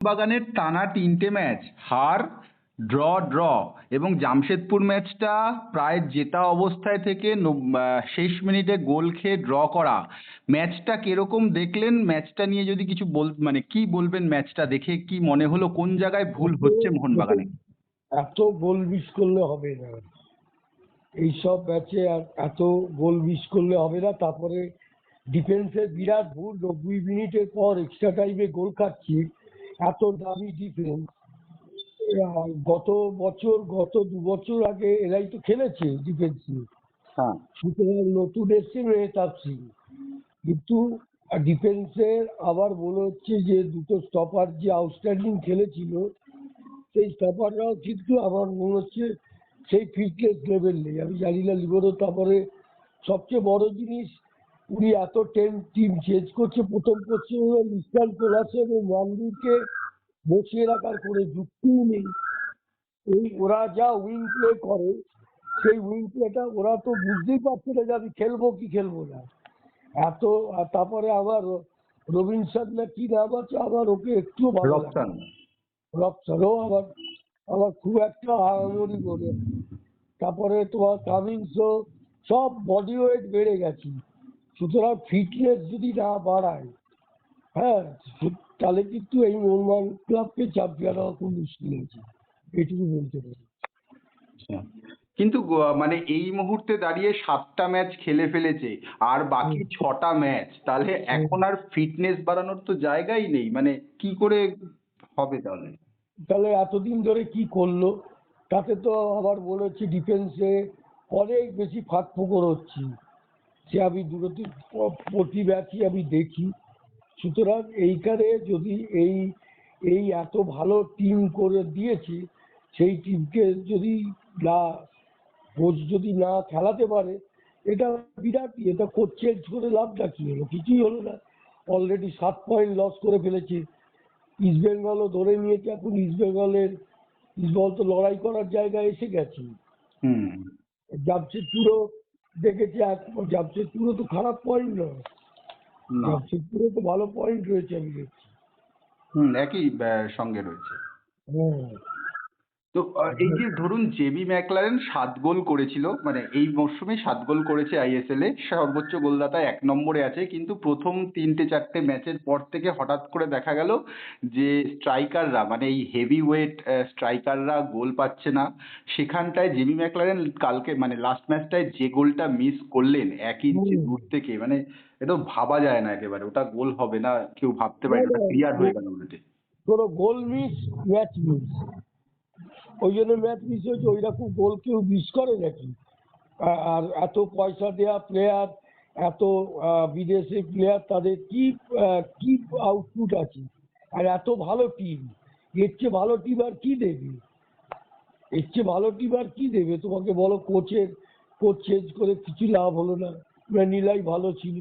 বাগানের টানা 3টে ম্যাচ হার, ড্র ড্র এবং জামশেদপুর ম্যাচটা প্রায় জেতা অবস্থায় থেকে শেষ মিনিটে গোল খেয়ে ড্র করা। ম্যাচটা কিরকম দেখলেন? ম্যাচটা নিয়ে যদি কিছু মানে কি বলবেন? ম্যাচটা দেখে কি মনে হলো? কোন জায়গায় ভুল এত হচ্ছে এত মোহনবাগানে? এত গোল মিস করলে হবে না, এইসব ম্যাচে আর এত গোল মিস করলে হবে না। তারপরে ডিফেন্সের বিরাট ভুল, 90 মিনিটের পর এক্সট্রা টাইমে গোল খাচ্ছি। এত দামি ডিফেন্স, গত 2 বছর আগে এরাই তো খেলেছে ডিফেন্স নিয়ে। হ্যাঁ। সুতরাং নতুন এসছে মেহতাব সিং, কিন্তু ডিফেন্সের আবার মনে হচ্ছে যে দুটো স্টপার যে আউটস্ট্যান্ডিং খেলেছিল, সেই স্টপাররাও কিন্তু আমার মনে হচ্ছে সেই ফিটনেস লেভেল নেই। আমি জানি না লিবরো। তারপরে সবচেয়ে বড় জিনিস, উনি এত টিম চেঞ্জ করছে, প্রথম করছে ইস্টার্ন কোলাসে এবং মন্দিরকে বসিয়ে রাখার কোনো যুক্তিই নেই। এই ওরা যা উইং প্লে করে, সেই উইং প্লেটা ওরা তো বুঝতেই পারছে না যে আমি খেলবো কি খেলবো না। এত আর তারপরে আবার রবিনসন না কি নাম আছে, আবার ওকে একটুও ভালো লাগে রফসান। না। রবসানও আবার আবার খুব একটা আহামরি করে। তারপরে তোমার কামিংসও সব বডি ওয়েট বেড়ে গেছে। সুতরাং ফিটনেস যদি না বাড়ায়, হ্যাঁ, তাহলে কিন্তু এই মোহনবাগান ক্লাবকে চ্যাম্পিয়ন হওয়া খুব মুশকিল আছে, এটুকু বলতে পারি। আচ্ছা। কিন্তু মানে এই মুহূর্তে দাঁড়িয়ে 7টা ম্যাচ খেলে ফেলেছে, আর বাকি হুম, 6টা ম্যাচ, তাহলে হুম। এখন আর ফিটনেস বাড়ানোর তো জায়গাই নেই। মানে কি করে হবে তাহলে? তাহলে এতদিন ধরে কি করলো? তাতে তো আবার মনে হচ্ছে ডিফেন্সে অনেক বেশি ফাঁক ফোকর হচ্ছে, সে আমি দূরত্ব প্রতি ম্যাচই আমি দেখি। সুতরাং এইখানে যদি এই এই এত ভালো টিম করে দিয়েছে, সেই টিমকে যদি না কোচ যদি না খেলাতে পারে, এটা বিরাট। এটা কোচ চেঞ্জ করে লাভটা কি হলো? কিছুই হলো না। অলরেডি 7 পয়েন্ট লস করে ফেলেছে। ইস্টবেঙ্গলও ধরে নিয়েছে। এখন ইস্টবেঙ্গল তো লড়াই করার জায়গায় এসে গেছে। হুম। জামশেদপুরও দেখেছি, জামশেদপুরও তো খারাপ পয়েন্ট নয়, না। জামশেদপুরে তো ভালো পয়েন্ট রয়েছে আমি দেখছি। হুম, একই সঙ্গে রয়েছে। হ্যাঁ, তো এই যে ধরুন জেবি ম্যাকলারেন 7 গোল করেছিল, মানে এই মরশুমে 7 গোল করেছে আইএসএল এ, সর্বোচ্চ গোলদাতা 1 নম্বরে আছে। কিন্তু প্রথম 3-4টে ম্যাচের পর থেকে হঠাৎ করে দেখা গেল যে স্ট্রাইকাররা, মানে এই হেভি ওয়েট স্ট্রাইকাররা গোল পাচ্ছে না। সেখানটায় জেবি ম্যাকলারেন কালকে মানে লাস্ট ম্যাচটায় যে গোলটা মিস করলেন 1 ইঞ্চি হুম। দূর থেকে, মানে এটা তো ভাবা যায় না একেবারে ওটা গোল হবে না, কেউ ভাবতে না, পারেনি, না, ওটা ক্লিয়ার হয়ে গেল উল্টে। কোনো গোল মিস, ম্যাচ মিস। ওই জন্য ম্যাচ মিস হয়েছে। ওই রকম গোল কেউ মিস করে নাকি? আর এত পয়সা দেওয়া প্লেয়ার, এত বিদেশি প্লেয়ার, তাদের কি আউটপুট আছে? আর এত ভালো টিম, এর চেয়ে ভালো টিম আর কি দেবে? এর চেয়ে ভালো টিম আর কি দেবে তোমাকে বলো? কোচ চেঞ্জ করে কিছু লাভ হলো না। ম্যানিলাই ভালো ছিল,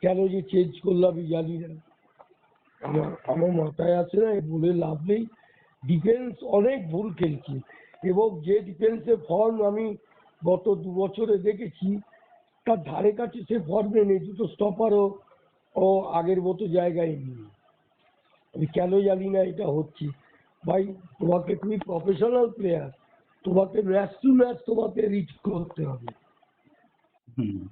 কেন যে চেঞ্জ করলো আমি জানি না। আমার মাথায় আসে না, বলে লাভ নেই। ডিফেন্স অনেক ভুল খেলছে, এবং যে ডিফেন্সের ফর্ম আমি গত 2 বছরে দেখেছি, তার ধারে কাছে সে ফর্মে নেই। দুটো স্টপারও ও আগের মতো জায়গায় নেই। আমি কেন জানি না এটা হচ্ছে। ভাই, তুমি প্রফেশনাল প্লেয়ার, তোমাকে ম্যাচ টু ম্যাচ তোমাকে রিচ করতে হবে। হুম।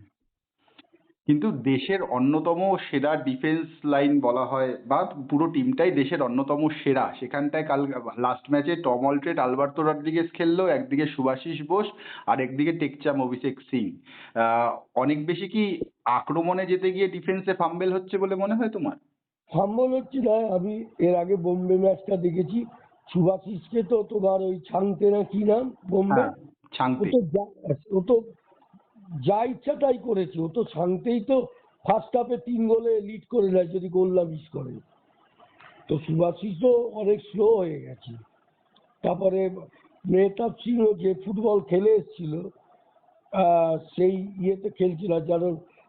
কিন্তু দেশের অন্যতম সেরা ডিফেন্স লাইন বলা হয়, বা পুরো টিমটাই দেশের অন্যতম সেরা, সেখানটায় কাল লাস্ট ম্যাচে টম অলট্রেট আলবার্তো রড্রিগেজ খেললো, একদিকে শুভাশিস বোস আর একদিকে টেকচাম অভিষেক সিং। অনেক বেশি কি আক্রমণে যেতে গিয়ে ডিফেন্সে ফাম্বেল হচ্ছে বলে মনে হয় তোমার? সম্ভব হচ্ছে না। আমি এর আগে বোম্বে ম্যাচটা দেখেছি। সুভাশিসকে তো তোমার ওই ছাংতে না কি নাম, বোম্বে, হ্যাঁ, ও ছাংতে। তো ও তো যা ইচ্ছা তাই করেছে। ও তো ছাংতেই তো ফার্স্ট হাফে 3 গোলে লিড করে নেয় যদি গোল না মিস করে। তো সুভাশিসও অনেক স্লো হয়ে গেছে। তারপরে মেহতাব সিংও যে ফুটবল খেলে এসেছিল, সেই ইয়েতে খেলছিল। যেন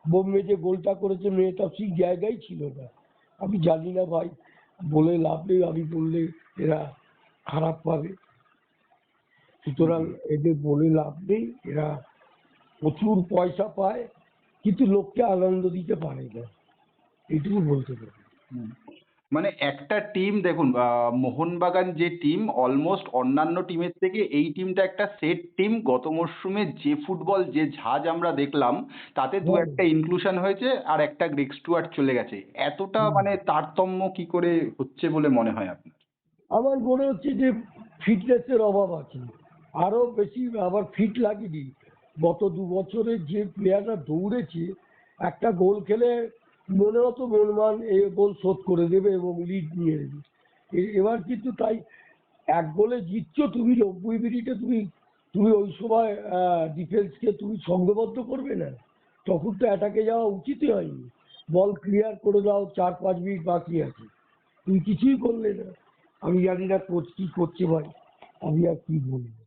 বোম্বে যে গোলটা করেছে, মেহতাব সিং জায়গায় ছিল না। আমি জানি না ভাই, বলে লাভ নেই। আমি বললে এরা খারাপ পাবে। সুতরাং এদের বলে লাভ নেই। এরা প্রচুর পয়সা পায়, কিন্তু লোককে আনন্দ দিতে পারে না, এটুকু বলতে পারি। হুম। মানে একটা টিম দেখুন, মোহনবাগান যে টিম অলমোস্ট অন্যান্য টিমের থেকে এই টিমটা একটা সেট টিম। গত মরশুমে যে ফুটবল যে ঝাঁজ আমরা দেখলাম তাতে দু হ্যাঁ। একটা ইনক্লুশন হয়েছে আর একটা গ্রেগ স্টুয়ার্ট চলে গেছে। এতটা হুম। মানে তারতম্য কি করে হচ্ছে বলে মনে হয় আপনার? আমার মনে হচ্ছে যে ফিটনেসের অভাব আছে, আরো বেশি আবার ফিট লাগেনি। গত 2 বছরে যে প্লেয়াররা দৌড়েছে, একটা গোল খেলে মনে হতো মোহনবাগান এই গোল শোধ করে দেবে এবং লিড নিয়ে নেবে। এবার কিন্তু তাই, এক গোলে জিতছো তুমি, 90 মিনিটে তুমি তুমি ওই সময় ডিফেন্সকে তুমি সংঘবদ্ধ করবে না? তখন তো অ্যাটাকে যাওয়া উচিতই হয়নি। বল ক্লিয়ার করে দাও, 4-5 মিনিট বাকি আছে, তুমি কিছুই করলে না। আমি জানি না কোচ কি করছে ভাই, আমি আর কি বলবো।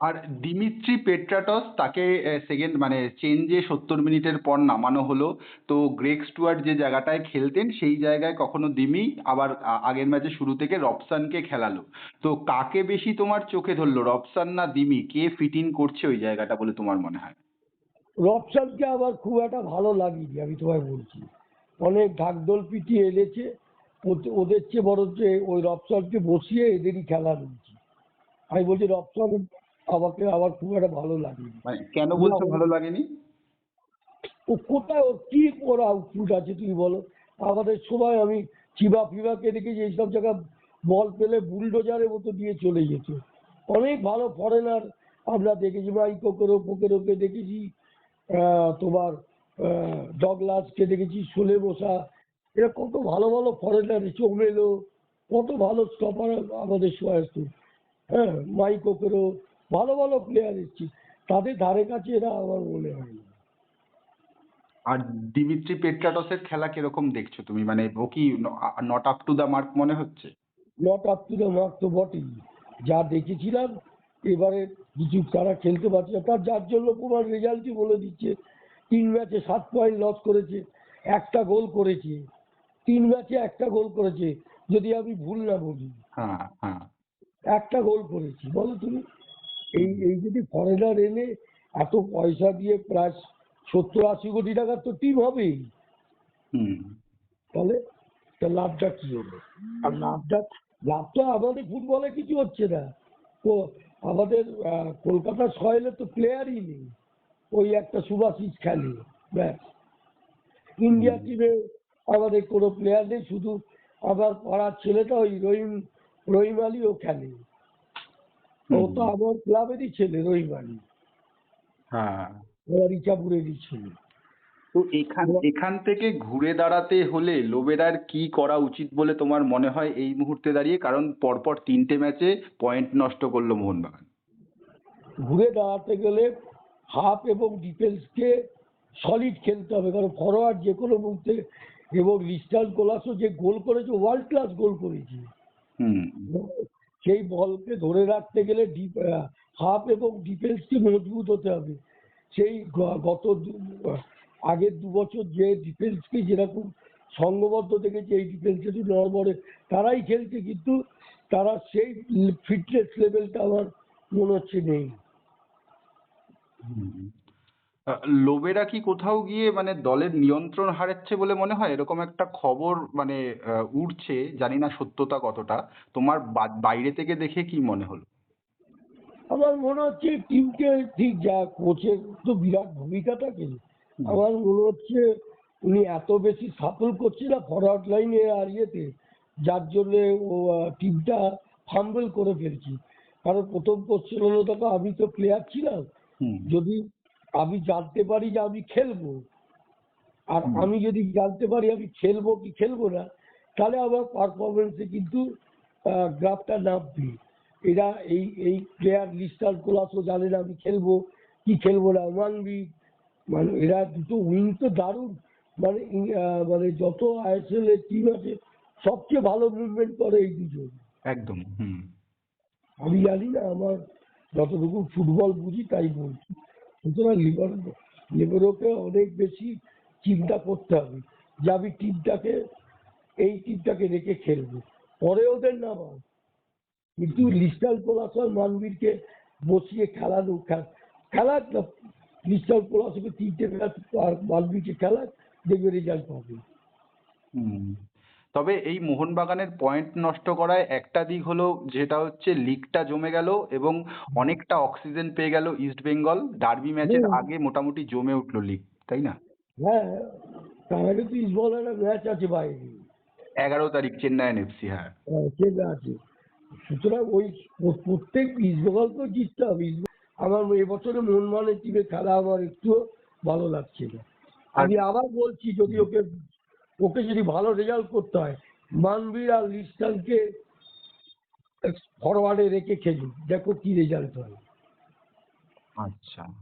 আর দিমিত্রি পেট্রাটস তাকে সেকেন্ড মানে চেঞ্জে 70 মিনিটের পর নামানো হলো। তো গ্রেগ স্টুয়ার্ট যে জায়গাটায় খেলতেন সেই জায়গায় কখনো দিমি, আবার আগের ম্যাচে শুরু থেকে রবসানকে খেলালো। তো কাকে বেশি তোমার চোখে ধরলো, রবসান না দিমি? কে ফিট ইন করছে ওই জায়গাটা বলে তোমার মনে হয়? রবসানকে আমার খুব একটা ভালো লাগেনি, আমি তোমায় বলছি। অনেক ঢাকঢোল পিটিয়ে এনেছে, ওদের চেয়ে বরঞ্চ ওই রবসানকে বসিয়ে এদেরই খেলা নিয়েছে। আমি বলছি রবসান আমাকে আমার খুব একটা ভালো লাগেনি। মানে কেন না, বলছো ভালো লাগেনি? ও কোথায়, ওর কি ওর আউটপুট আছে তুমি বলো? আমাদের সময় আমি চিবা ফিবাকে দেখেছি এইসব জায়গায় বল পেলে বুলডোজারের মতো দিয়ে চলে যেত। অনেক ভালো ফরেনার আমরা দেখেছি, পোকেরোকে দেখেছি, তোমার ডগলাসকে দেখেছি, সোলে বসা, এরা কত ভালো ভালো ফরেনার, চোমেলো, কত ভালো স্টপার আমাদের সময় আসতো। হ্যাঁ, মাইকোকেরও ভালো ভালো প্লেয়ার এসেছে, তাদের ধারে কাছে এরা আমার মনে হয় না। আর দিমিত্রি পেট্রাটসের খেলা কিরকম দেখছো তুমি? মানে ও কি not up to the mark মনে হচ্ছে? Not up to the mark তো বটেই। যা দেখেছিলাম এবারে কিছু তারা খেলতে পারছে না, তার যার জন্য তোমার রেজাল্টই বলে দিচ্ছে। 3 ম্যাচে 7 পয়েন্ট লস করেছে, একটা গোল করেছে, 3 ম্যাচে একটা গোল করেছে, যদি আমি ভুল না বলি। হ্যাঁ, হ্যাঁ। একটা গোল করেছি, বলো তুমি। এই হুম, এই যদি ফরেনার এনে এত পয়সা দিয়ে প্রায় 70-80 কোটি টাকার তো টিম হবেই, হুম। তাহলে তা লাভটা কি হলো? আর লাভটা আমাদের ফুটবলে কিছু হচ্ছে না। তো আমাদের কলকাতার সয়েলে তো প্লেয়ারই নেই, ওই একটা সুভাশিস খেলে, ব্যাস। ইন্ডিয়া হুম, টিমে আমাদের কোনো প্লেয়ার নেই, শুধু আমার পাড়ার ছেলেটা ওই রহিম আলীও খেলে। ও হুম। তো আমার ক্লাবেরই ছেলে, রহিম আলী, হ্যাঁ। আমার ইচাপুরেরই ছেলে। তো এখান এখান থেকে ঘুরে দাঁড়াতে হলে লোবেরার কি করা উচিত বলে তোমার মনে হয় এই মুহূর্তে দাঁড়িয়ে? কারণ পরপর 3টে ম্যাচে পয়েন্ট নষ্ট করলো মোহনবাগান। ঘুরে দাঁড়াতে গেলে হাফ এবং ডিফেন্সকে সলিড খেলতে হবে, কারণ ফরওয়ার্ড যে কোনো মুহূর্তে, এবং লিস্টান কোলাসও যে গোল করেছে, ওয়ার্ল্ড ক্লাস গোল করেছে। হুম, সেই বলকে ধরে রাখতে গেলে হাফ এবং ডিফেন্সকে মজবুত হতে হবে। সেই আগের 2 বছর যে ডিফেন্সকে যেরকম সংঘবদ্ধ দেখেছি, এই ডিফেন্সের নড়বড়ে তারাই খেলছে, কিন্তু তারা সেই ফিটনেস লেভেলটা আমার মনে হচ্ছে নেই। হুম। লোবেরা কি কোথাও গিয়ে মানে দলের নিয়ন্ত্রণ হারাচ্ছে বলে মনে হয়? এরকম একটা খবর মানে উড়ছে, জানি না সত্যতা কতটা। তোমার বাইরে থেকে দেখে কি মনে হলো? আমার মনে হচ্ছে টিমকে, ঠিক যা কোচের তো বিরাট ভূমিকা থাকে, হুম, আমার মনে হচ্ছে উনি এত বেশি সাপোল করছে না ফরওয়ার্ড লাইনে আর ইয়েতে, যার জন্য ও টিমটা ফাম্বল করে ফেলছি। কারণ প্রথম কোশ্চেন হলো, দেখো আমি তো প্লেয়ার ছিলাম, হুম, যদি আমি জানতে পারি যে আমি খেলবো, আর হুম, আমি যদি জানতে পারি আমি খেলবো কি খেলবো না, তাহলে আমার পারফরমেন্সে কিন্তু গ্রাফটা নামবে। এরা এই এই প্লেয়ার লিস্টার কোলাসও জানে না আমি খেলবো কি খেলবো না, ওয়ানবি, মানে এরা দুটো উইং তো দারুণ, মানে মানে যত আইএসএল এর টিম আছে সবচেয়ে ভালো মুভমেন্ট করে এই দুজন। একদম। হুম, আমি জানি না, আমার যতটুকু ফুটবল বুঝি তাই বলছি। সুতরাং লিবারোকে অনেক বেশি চিন্তা করতে হবে যে আমি এই টিমটাকে রেখে খেলবো, পরে ওদের নামাও, কিন্তু লিস্টাল কোলাস আর মানবীরকে বসিয়ে খেলানো, খেলাক না, লিস্টাল কোলাসকে 3টে ম্যাচ আর মানবীরকে খেলাক, দেখবে রেজাল্ট পাবে। হুম। তবে এই মোহনবাগানের পয়েন্ট নষ্ট করায় একটা দিক হলো, যেটা হচ্ছে লিগটা জমে গেল এবং অনেকটা অক্সিজেন পেয়ে গেল ইস্ট বেঙ্গল। ডার্বি ম্যাচের হুম, আগে মোটামুটি জমে উঠলো লিগ, তাই না? হ্যাঁ, তার আগে তো ইস্টবেঙ্গলের একটা ম্যাচ আছে বাইরে, 11 তারিখ চেন্নাইয়ের এফসি, হ্যাঁ। চেন্নাই আছে। সুতরাং ওই প্রত্যেক ইস্টবেঙ্গলকেও জিততে হবে। আমার এবছরে মোহনবাগানের টিমে খেলা আমার একটুও ভালো লাগছে না। আর আমি আবার বলছি, যদি ওকে ওকে যদি ভালো রেজাল্ট করতে হয়, মানবীর আর লিস্টানকে ফরওয়ার্ডে রেখে খেলুন, দেখো কি রেজাল্ট হয়। আচ্ছা।